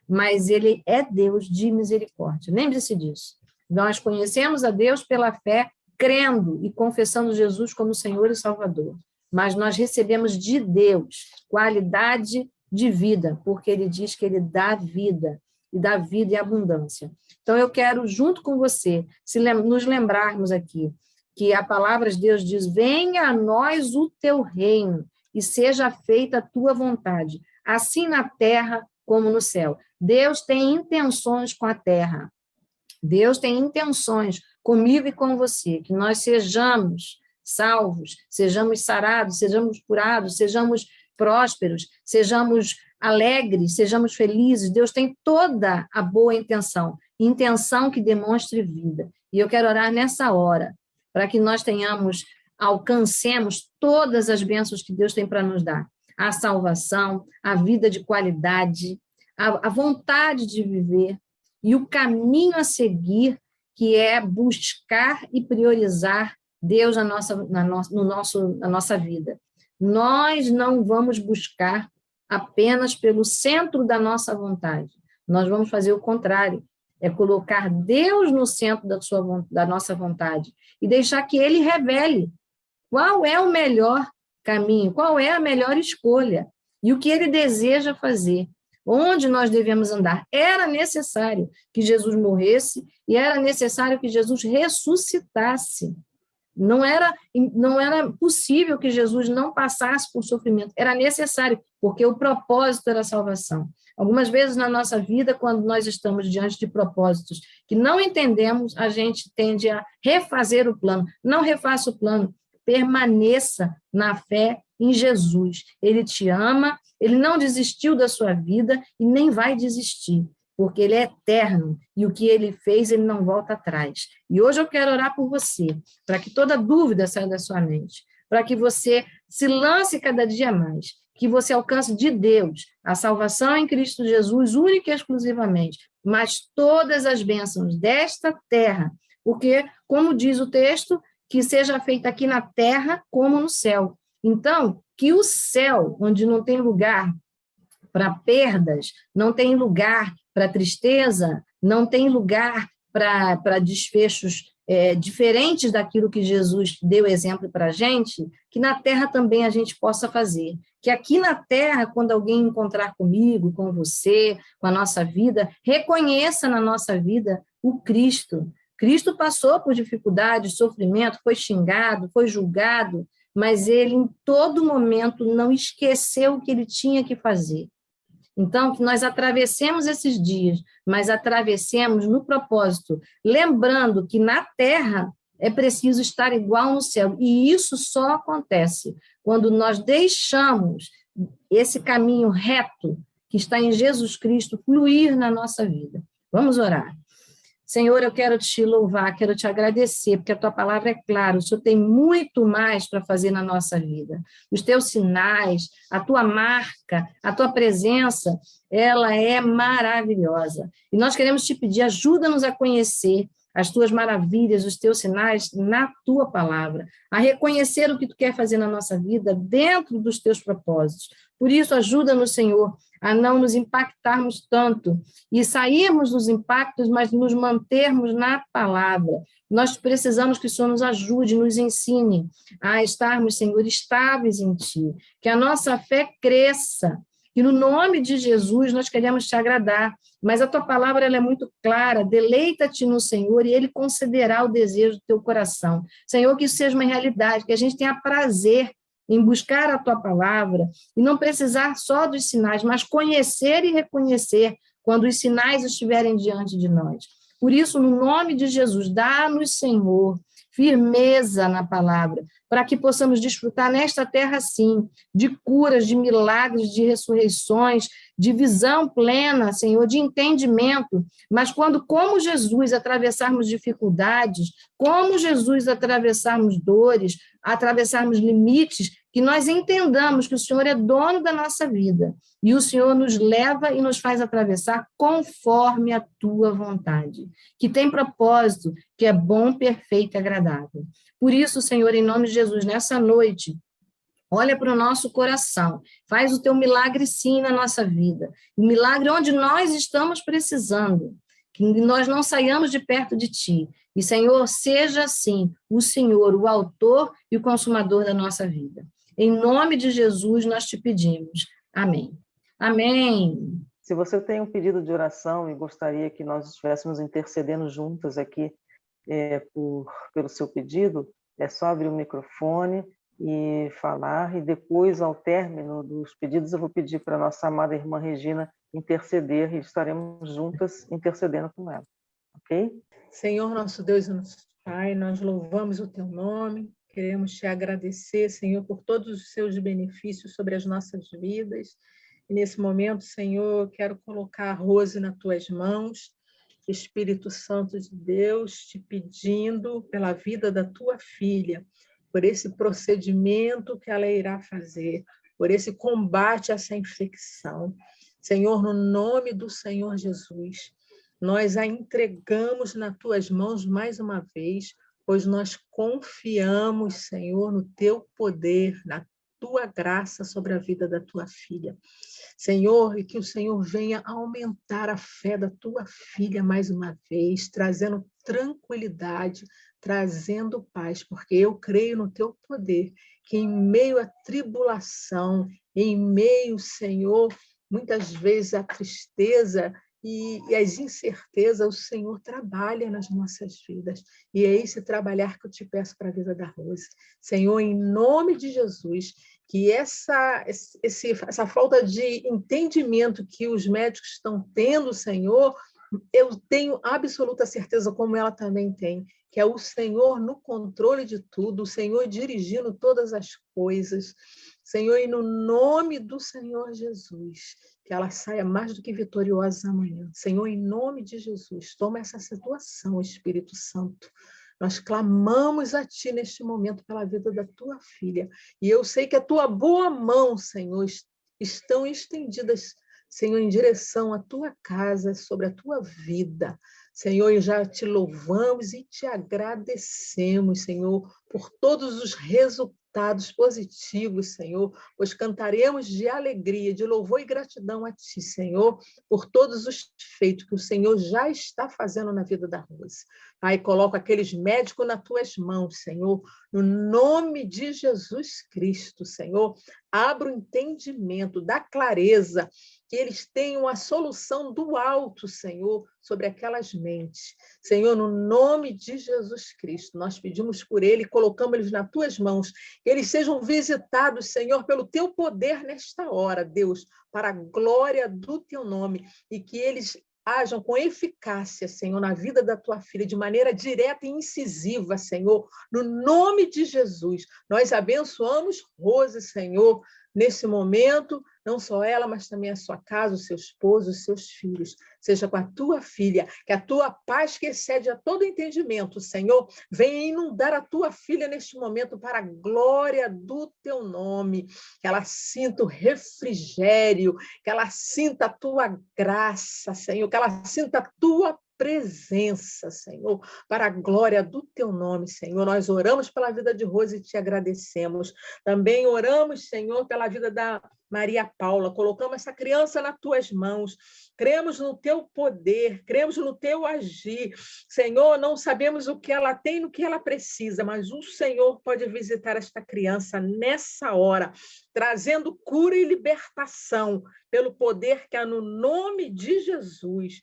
mas ele é Deus de misericórdia. Lembre-se disso. Nós conhecemos a Deus pela fé, crendo e confessando Jesus como Senhor e Salvador, mas nós recebemos de Deus qualidade de vida, porque ele diz que ele dá vida, e dá vida e abundância. Então, eu quero, junto com você, nos lembrarmos aqui, que a palavra de Deus diz, venha a nós o teu reino, e seja feita a tua vontade, assim na terra como no céu. Deus tem intenções com a terra, Deus tem intenções comigo e com você, que nós sejamos salvos, sejamos sarados, sejamos curados, sejamos prósperos, sejamos alegres, sejamos felizes. Deus tem toda a boa intenção que demonstre vida. E eu quero orar nessa hora, para que nós alcancemos todas as bênçãos que Deus tem para nos dar. A salvação, a vida de qualidade, a vontade de viver e o caminho a seguir, que é buscar e priorizar Deus na nossa vida. Nós não vamos buscar apenas pelo centro da nossa vontade. Nós vamos fazer o contrário, é colocar Deus no centro da nossa vontade e deixar que ele revele qual é o melhor caminho, qual é a melhor escolha e o que ele deseja fazer, onde nós devemos andar. Era necessário que Jesus morresse e era necessário que Jesus ressuscitasse. Não era possível que Jesus não passasse por sofrimento, era necessário, porque o propósito era a salvação. Algumas vezes na nossa vida, quando nós estamos diante de propósitos que não entendemos, a gente tende a refazer o plano. Não refaça o plano, permaneça na fé em Jesus. Ele te ama, ele não desistiu da sua vida e nem vai desistir, porque ele é eterno e o que ele fez, ele não volta atrás. E hoje eu quero orar por você, para que toda dúvida saia da sua mente, para que você se lance cada dia mais, que você alcance de Deus a salvação em Cristo Jesus, única e exclusivamente, mas todas as bênçãos desta terra, porque, como diz o texto, que seja feita aqui na terra como no céu. Então, que o céu, onde não tem lugar para perdas, não tem lugar para tristeza, não tem lugar para desfechos diferentes daquilo que Jesus deu exemplo para a gente, que na terra também a gente possa fazer. Que aqui na terra, quando alguém encontrar comigo, com você, com a nossa vida, reconheça na nossa vida o Cristo. Cristo passou por dificuldades, sofrimento, foi xingado, foi julgado, mas ele em todo momento não esqueceu o que ele tinha que fazer. Então, que nós atravessemos esses dias, mas atravessemos no propósito, lembrando que na terra é preciso estar igual no céu, e isso só acontece quando nós deixamos esse caminho reto que está em Jesus Cristo fluir na nossa vida. Vamos orar. Senhor, eu quero te louvar, quero te agradecer, porque a tua palavra é clara, o Senhor tem muito mais para fazer na nossa vida. Os teus sinais, a tua marca, a tua presença, ela é maravilhosa. E nós queremos te pedir, ajuda-nos a conhecer as tuas maravilhas, os teus sinais na tua palavra, a reconhecer o que tu quer fazer na nossa vida dentro dos teus propósitos. Por isso, ajuda-nos, Senhor, a não nos impactarmos tanto e sairmos dos impactos, mas nos mantermos na palavra. Nós precisamos que o Senhor nos ajude, nos ensine a estarmos, Senhor, estáveis em Ti, que a nossa fé cresça, e no nome de Jesus nós queremos Te agradar, mas a Tua palavra ela é muito clara, deleita-te no Senhor e Ele concederá o desejo do teu coração. Senhor, que isso seja uma realidade, que a gente tenha prazer em buscar a Tua palavra e não precisar só dos sinais, mas conhecer e reconhecer quando os sinais estiverem diante de nós. Por isso, no nome de Jesus, dá-nos, Senhor, firmeza na palavra, para que possamos desfrutar nesta terra, sim, de curas, de milagres, de ressurreições, de visão plena, Senhor, de entendimento, mas quando, como Jesus, atravessarmos dificuldades, como Jesus, atravessarmos dores, atravessarmos limites, que nós entendamos que o Senhor é dono da nossa vida, e o Senhor nos leva e nos faz atravessar conforme a tua vontade, que tem propósito, que é bom, perfeito e agradável. Por isso, Senhor, em nome de Jesus, nessa noite, olha para o nosso coração, faz o teu milagre sim na nossa vida, o milagre onde nós estamos precisando, que nós não saiamos de perto de Ti, e Senhor, seja assim o Senhor, o autor e o consumador da nossa vida. Em nome de Jesus nós te pedimos. Amém. Amém. Se você tem um pedido de oração e gostaria que nós estivéssemos intercedendo juntas aqui pelo seu pedido, é só abrir o microfone e falar, e depois, ao término dos pedidos, eu vou pedir para a nossa amada irmã Regina interceder e estaremos juntas intercedendo com ela, ok? Senhor, nosso Deus e nosso Pai, nós louvamos o Teu nome, queremos Te agradecer, Senhor, por todos os Seus benefícios sobre as nossas vidas. E nesse momento, Senhor, eu quero colocar a Rose nas Tuas mãos, Espírito Santo de Deus, te pedindo pela vida da Tua filha, por esse procedimento que ela irá fazer, por esse combate a essa infecção. Senhor, no nome do Senhor Jesus, nós a entregamos nas Tuas mãos mais uma vez, pois nós confiamos, Senhor, no Teu poder, na Tua graça sobre a vida da Tua filha. Senhor, e que o Senhor venha aumentar a fé da Tua filha mais uma vez, trazendo tranquilidade, trazendo paz, porque eu creio no Teu poder, que em meio à tribulação, em meio, Senhor, muitas vezes à tristeza e as incertezas, o Senhor trabalha nas nossas vidas. E é esse trabalhar que eu te peço para a vida da Rose. Senhor, em nome de Jesus, que essa falta de entendimento que os médicos estão tendo, Senhor, eu tenho absoluta certeza, como ela também tem, que é o Senhor no controle de tudo, o Senhor dirigindo todas as coisas. Senhor, e no nome do Senhor Jesus, que ela saia mais do que vitoriosa amanhã. Senhor, em nome de Jesus, toma essa situação, Espírito Santo. Nós clamamos a Ti neste momento pela vida da Tua filha. E eu sei que a Tua boa mão, Senhor, estão estendidas, Senhor, em direção à Tua casa, sobre a Tua vida. Senhor, e já Te louvamos e Te agradecemos, Senhor, por todos os resultados positivos, Senhor, pois cantaremos de alegria, de louvor e gratidão a Ti, Senhor, por todos os feitos que o Senhor já está fazendo na vida da Rose. Pai, coloco aqueles médicos nas Tuas mãos, Senhor, no nome de Jesus Cristo, Senhor, abra o entendimento, dá clareza, que eles tenham a solução do alto, Senhor, sobre aquelas mentes. Senhor, no nome de Jesus Cristo, nós pedimos por ele, colocamos eles nas Tuas mãos, que eles sejam visitados, Senhor, pelo Teu poder nesta hora, Deus, para a glória do Teu nome, e que eles ajam com eficácia, Senhor, na vida da Tua filha, de maneira direta e incisiva, Senhor, no nome de Jesus. Nós abençoamos Rose, Senhor, nesse momento, não só ela, mas também a sua casa, o seu esposo, os seus filhos. Seja com a Tua filha, que a Tua paz que excede a todo entendimento, Senhor, venha inundar a Tua filha neste momento para a glória do Teu nome, que ela sinta o refrigério, que ela sinta a Tua graça, Senhor, que ela sinta a Tua presença, Senhor, para a glória do Teu nome, Senhor. Nós oramos pela vida de Rose e Te agradecemos. Também oramos, Senhor, pela vida da Maria Paula. Colocamos essa criança nas Tuas mãos. Cremos no Teu poder, cremos no Teu agir. Senhor, não sabemos o que ela tem, no que ela precisa, mas o Senhor pode visitar esta criança nessa hora, trazendo cura e libertação pelo poder que há no nome de Jesus.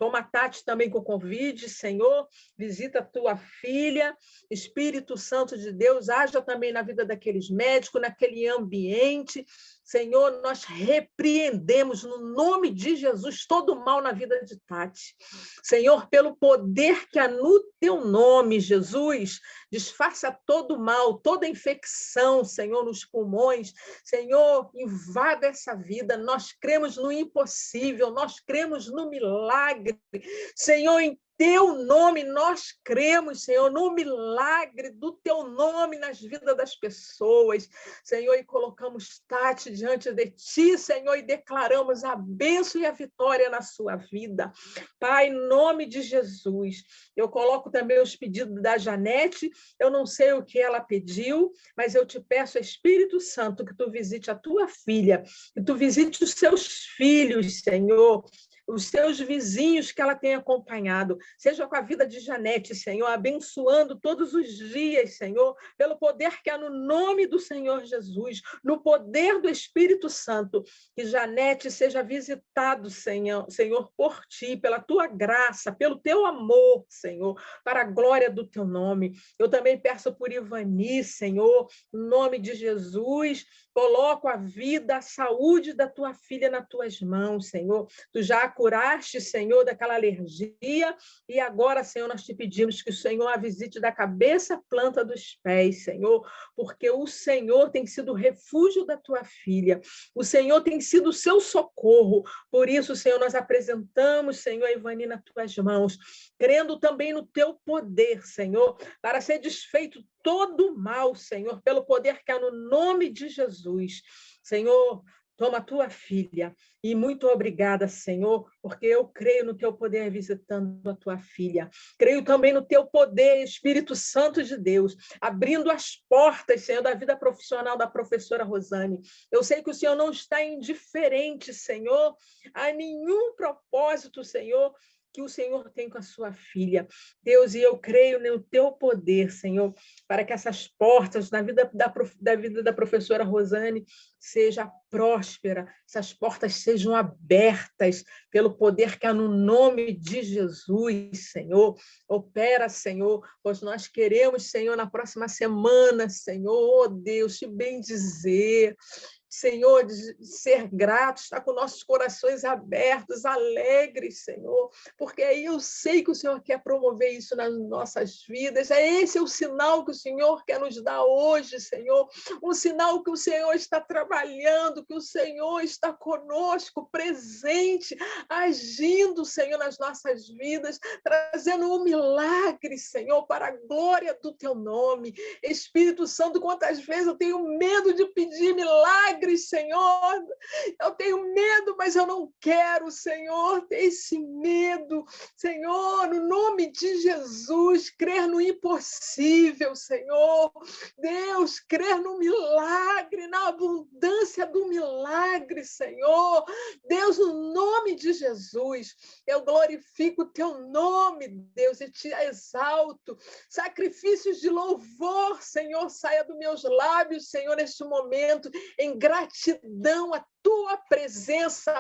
Toma a Tati também com Covid, Senhor, visita a Tua filha, Espírito Santo de Deus, haja também na vida daqueles médicos, naquele ambiente. Senhor, nós repreendemos no nome de Jesus todo o mal na vida de Tati. Senhor, pelo poder que há no Teu nome, Jesus, desfaça todo o mal, toda infecção, Senhor, nos pulmões. Senhor, invada essa vida. Nós cremos no impossível, nós cremos no milagre. Senhor, em Teu nome nós cremos, Senhor, no milagre do Teu nome nas vidas das pessoas, Senhor, e colocamos Tati diante de Ti, Senhor, e declaramos a bênção e a vitória na sua vida. Pai, em nome de Jesus, eu coloco também os pedidos da Janete, eu não sei o que ela pediu, mas eu te peço, Espírito Santo, que Tu visite a Tua filha, que Tu visite os seus filhos, Senhor, os seus vizinhos que ela tem acompanhado, seja com a vida de Janete, Senhor, abençoando todos os dias, Senhor, pelo poder que há no nome do Senhor Jesus, no poder do Espírito Santo, que Janete seja visitado, Senhor, por Ti, pela Tua graça, pelo Teu amor, Senhor, para a glória do Teu nome. Eu também peço por Ivani, Senhor, no nome de Jesus, coloco a vida, a saúde da Tua filha nas Tuas mãos, Senhor. Tu já a curaste, Senhor, daquela alergia, e agora, Senhor, nós te pedimos que o Senhor a visite da cabeça à planta dos pés, Senhor, porque o Senhor tem sido o refúgio da Tua filha, o Senhor tem sido o seu socorro. Por isso, Senhor, nós apresentamos, Senhor, a Ivani nas Tuas mãos, crendo também no Teu poder, Senhor, para ser desfeito todo o mal, Senhor, pelo poder que há no nome de Jesus. Senhor, toma a Tua filha, e muito obrigada, Senhor, porque eu creio no Teu poder visitando a Tua filha. Creio também no Teu poder, Espírito Santo de Deus, abrindo as portas, Senhor, da vida profissional da professora Rosane. Eu sei que o Senhor não está indiferente, Senhor, a nenhum propósito, Senhor, que o Senhor tem com a sua filha. Deus, e eu creio no teu poder, Senhor, para que essas portas na vida da vida da professora Rosane seja próspera, essas portas sejam abertas pelo poder que há no nome de Jesus, Senhor. Opera, Senhor, pois nós queremos, Senhor, na próxima semana, Senhor, oh Deus, te bendizer, Senhor, de ser gratos, estar com nossos corações abertos, alegres, Senhor, porque aí eu sei que o Senhor quer promover isso nas nossas vidas. Esse é o sinal que o Senhor quer nos dar hoje, Senhor, um sinal que o Senhor está trabalhando, que o Senhor está conosco, presente, agindo, Senhor, nas nossas vidas, trazendo um milagre, Senhor, para a glória do teu nome. Espírito Santo, quantas vezes eu tenho medo de pedir milagre, Senhor, eu tenho medo, mas eu não quero, Senhor, ter esse medo, Senhor, no nome de Jesus, crer no impossível, Senhor, Deus, crer no milagre, na abundância do milagre, Senhor, Deus, no nome de Jesus, eu glorifico o teu nome, Deus, e te exalto, sacrifícios de louvor, Senhor, saia dos meus lábios, Senhor, neste momento, em gratidão à tua presença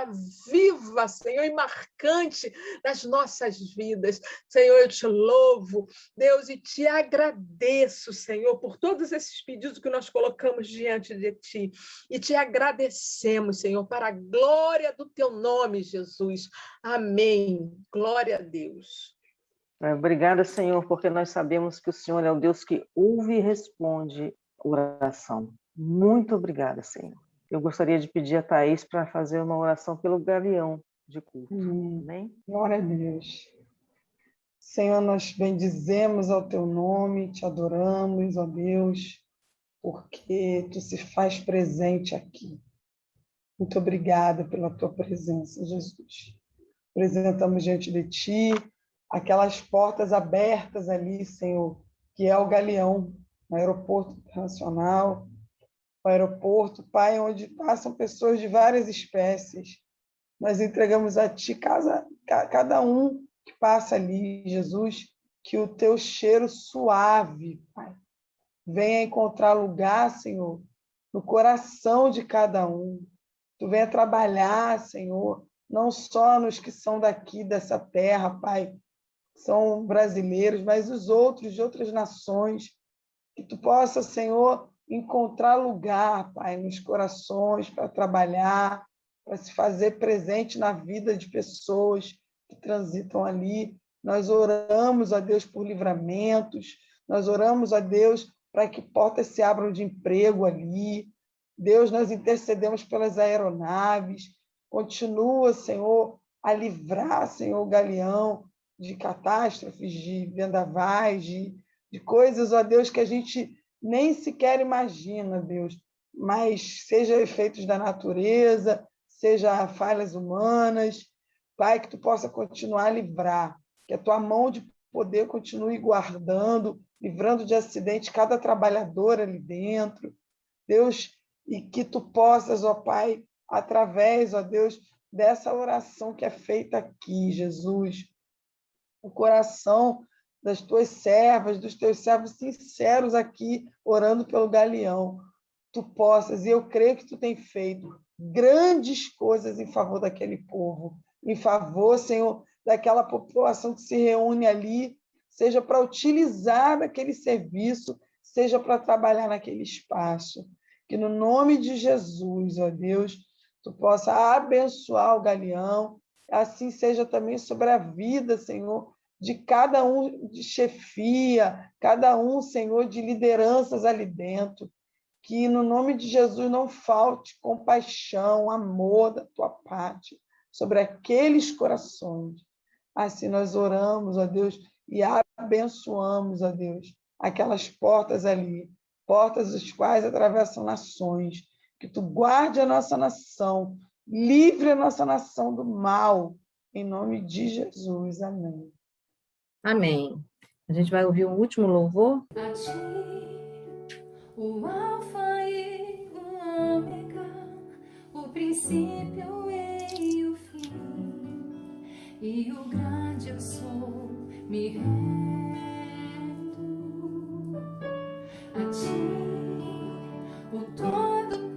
viva, Senhor, e marcante nas nossas vidas. Senhor, eu te louvo, Deus, e te agradeço, Senhor, por todos esses pedidos que nós colocamos diante de ti. E te agradecemos, Senhor, para a glória do teu nome, Jesus. Amém. Glória a Deus. Obrigada, Senhor, porque nós sabemos que o Senhor é o Deus que ouve e responde oração. Muito obrigada, Senhor. Eu gostaria de pedir a Thaís para fazer uma oração pelo Galeão de culto. Amém? Glória a Deus. Senhor, nós bendizemos ao teu nome, te adoramos, ó Deus, porque tu se faz presente aqui. Muito obrigada pela tua presença, Jesus. Apresentamos diante de ti aquelas portas abertas ali, Senhor, que é o Galeão, no aeroporto internacional, o aeroporto, Pai, onde passam pessoas de várias espécies. Nós entregamos a ti cada um que passa ali, Jesus, que o teu cheiro suave, Pai, venha encontrar lugar, Senhor, no coração de cada um. Tu venha trabalhar, Senhor, não só nos que são daqui, dessa terra, Pai, são brasileiros, mas os outros de outras nações, que tu possa, Senhor, encontrar lugar, Pai, nos corações para trabalhar, para se fazer presente na vida de pessoas que transitam ali. Nós oramos a Deus por livramentos, nós oramos a Deus para que portas se abram de emprego ali. Deus, nós intercedemos pelas aeronaves. Continua, Senhor, a livrar, Senhor, o Galeão de catástrofes, de vendavais, de coisas, ó Deus, que a gente nem sequer imagina, Deus, mas seja efeitos da natureza, seja falhas humanas, Pai, que tu possa continuar a livrar, que a tua mão de poder continue guardando, livrando de acidente cada trabalhador ali dentro, Deus, e que tu possas, ó Pai, através, ó Deus, dessa oração que é feita aqui, Jesus, o coração das tuas servas, dos teus servos sinceros aqui, orando pelo Galeão, tu possas, e eu creio que tu tem feito grandes coisas em favor daquele povo, em favor, Senhor, daquela população que se reúne ali, seja para utilizar aquele serviço, seja para trabalhar naquele espaço. Que no nome de Jesus, ó Deus, tu possa abençoar o Galeão, assim seja também sobre a vida, Senhor, de cada um de chefia, cada um, Senhor, de lideranças ali dentro, que no nome de Jesus não falte compaixão, amor da tua parte sobre aqueles corações. Assim nós oramos, ó Deus, e abençoamos, ó Deus, aquelas portas ali, portas das quais atravessam nações, que tu guarde a nossa nação, livre a nossa nação do mal, em nome de Jesus. Amém. Amém. A gente vai ouvir o último louvor. A ti, o Alfa e o Ômega, o princípio e o fim, e o grande me rendo a ti, o Todo-Poderoso,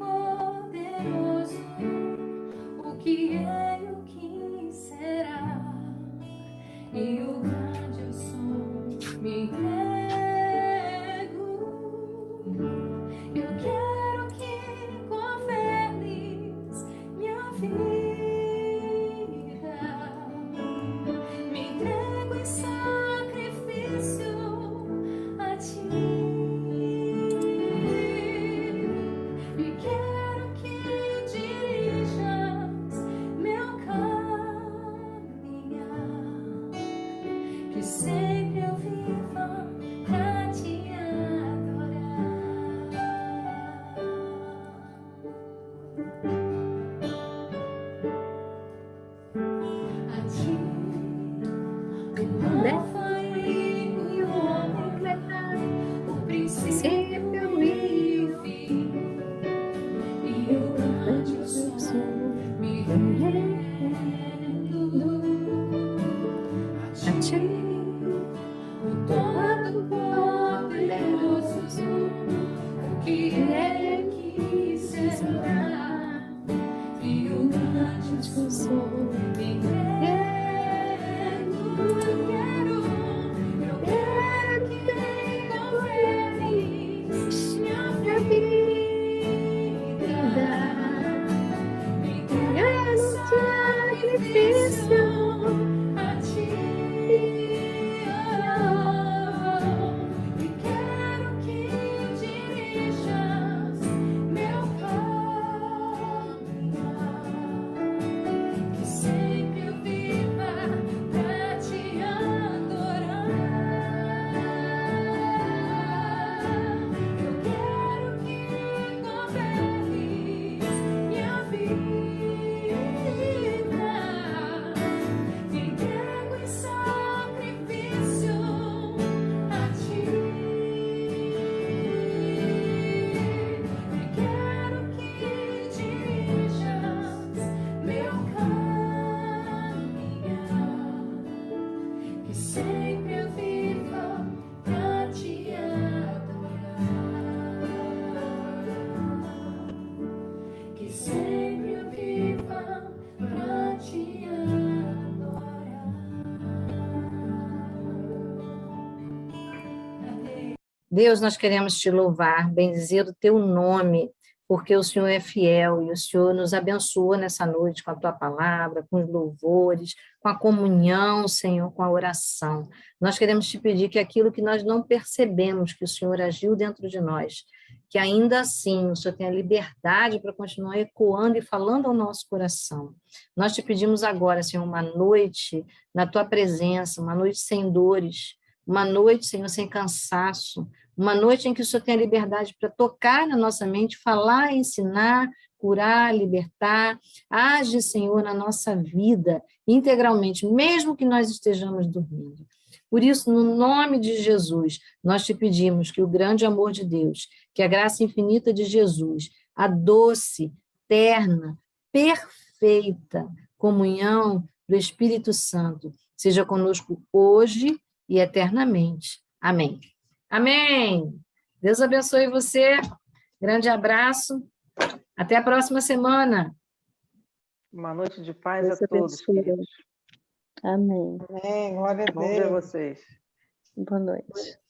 o que é e o que será, e o grande eu sou, me entrego. Eu quero que governes minha vida, me entrego em sacrifício a ti, e quero que dirijas meu caminhar, que sempre eu viva pra te adorar. A ti, o Alfa e o Ômega, o princípio e o fim, e o grande eu sou, me rendo a ti, o Todo-Poderoso, o que é que será, e o grande eu sou, me entrego. Eu quero que governes minha vida, me entrego em sacrifício a ti, e quero que dirijas meu caminhar, que sempre eu viva pra te adorar. Eu quero que governes minha vida, me entrego em sacrifício a ti, e quero que dirijas meu caminhar, que sempre eu viva pra te adorar, que sempre eu viva pra te adorar. Deus, nós queremos te louvar, bendizer o teu nome, porque o Senhor é fiel e o Senhor nos abençoou nessa noite com a tua palavra, com os louvores, com a comunhão, Senhor, com a oração. Nós queremos te pedir que aquilo que nós não percebemos que o Senhor agiu dentro de nós, que ainda assim o Senhor tenha liberdade para continuar ecoando e falando ao nosso coração. Nós te pedimos agora, Senhor, uma noite na tua presença, uma noite sem dores, uma noite, Senhor, sem cansaço, uma noite em que o Senhor tenha liberdade para tocar na nossa mente, falar, ensinar, curar, libertar. Age, Senhor, na nossa vida integralmente, mesmo que nós estejamos dormindo. Por isso, no nome de Jesus, nós te pedimos que o grande amor de Deus, que a graça infinita de Jesus, a doce, terna, perfeita comunhão do Espírito Santo seja conosco hoje e eternamente. Amém. Amém. Deus abençoe você. Grande abraço. Até a próxima semana. Uma noite de paz Deus a todos, abençoe. queridos. Amém. Amém. Glóa a Bom ver Deus. vocês. Boa noite.